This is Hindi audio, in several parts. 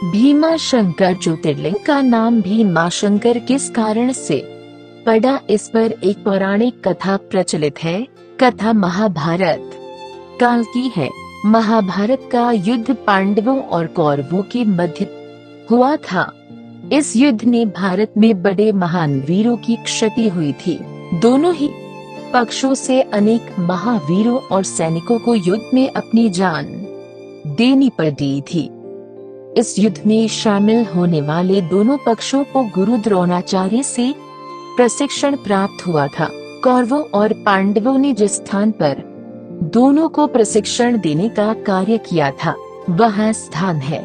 भीमाशंकर ज्योतिर्लिंग का नाम भीमाशंकर किस कारण से पड़ा, इस पर एक पौराणिक कथा प्रचलित है। कथा महाभारत काल की है। महाभारत का युद्ध पांडवों और कौरवों के मध्य हुआ था। इस युद्ध ने भारत में बड़े महान वीरों की क्षति हुई थी। दोनों ही पक्षों से अनेक महावीरों और सैनिकों को युद्ध में अपनी जान देनी पड़ी थी। इस युद्ध में शामिल होने वाले दोनों पक्षों को गुरु द्रोणाचार्य से प्रशिक्षण प्राप्त हुआ था। कौरवों और पांडवों ने जिस स्थान पर दोनों को प्रशिक्षण देने का कार्य किया था, वह स्थान है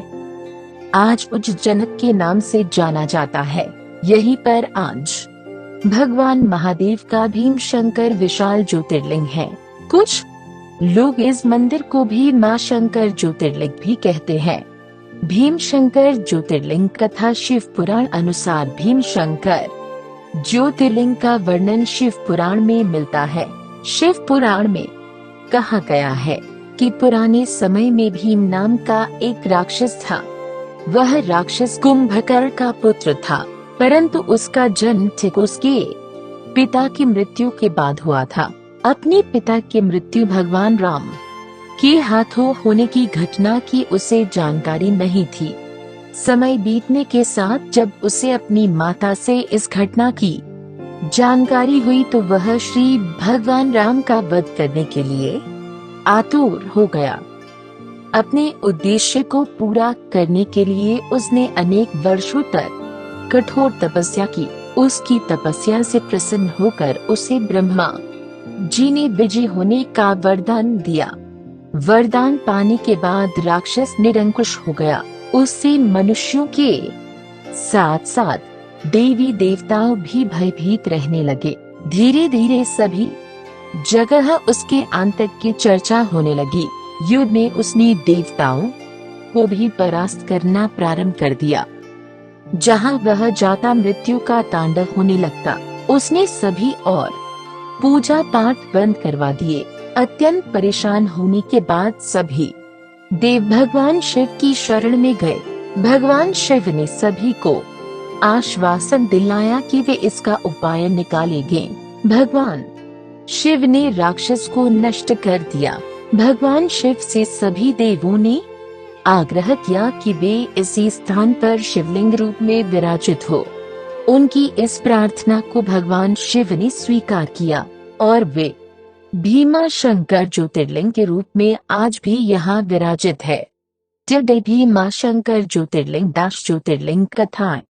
आज उज्जैन के नाम से जाना जाता है। यहीं पर आज भगवान महादेव का भीमशंकर विशाल ज्योतिर्लिंग है। कुछ लोग इस मंदिर को भीमाशंकर ज्योतिर्लिंग भी कहते हैं। भीमशंकर ज्योतिर्लिंग कथा शिव पुराण अनुसार भीमशंकर ज्योतिर्लिंग का वर्णन शिव पुराण में मिलता है। शिव पुराण में कहा गया है कि पुराने समय में भीम नाम का एक राक्षस था। वह राक्षस कुंभकर्ण का पुत्र था, परंतु उसका जन्म ठीक उसके पिता की मृत्यु के बाद हुआ था। अपने पिता की मृत्यु भगवान राम के हाथों होने की घटना की उसे जानकारी नहीं थी। समय बीतने के साथ जब उसे अपनी माता से इस घटना की जानकारी हुई तो वह श्री भगवान राम का वध करने के लिए आतुर हो गया। अपने उद्देश्य को पूरा करने के लिए उसने अनेक वर्षों तक कठोर तपस्या की। उसकी तपस्या से प्रसन्न होकर उसे ब्रह्मा जी ने विजय होने का वरदान दिया। वरदान पाने के बाद राक्षस निरंकुश हो गया। उससे मनुष्यों के साथ साथ देवी देवताओं भी भयभीत रहने लगे। धीरे धीरे सभी जगह उसके आतंक की चर्चा होने लगी। युद्ध में उसने देवताओं को भी परास्त करना प्रारंभ कर दिया। जहां वह जाता मृत्यु का तांडव होने लगता। उसने सभी और पूजा पाठ बंद करवा दिए। अत्यंत परेशान होने के बाद सभी देव भगवान शिव की शरण में गए। भगवान शिव ने सभी को आश्वासन दिलाया कि वे इसका उपाय निकालेंगे। भगवान शिव ने राक्षस को नष्ट कर दिया। भगवान शिव से सभी देवों ने आग्रह किया कि वे इसी स्थान पर शिवलिंग रूप में विराजित हो। उनकी इस प्रार्थना को भगवान शिव ने स्वीकार किया और वे भीमाशंकर ज्योतिर्लिंग के रूप में आज भी यहाँ विराजित है। भीमाशंकर ज्योतिर्लिंग ज्योतिर्लिंग कथाएं।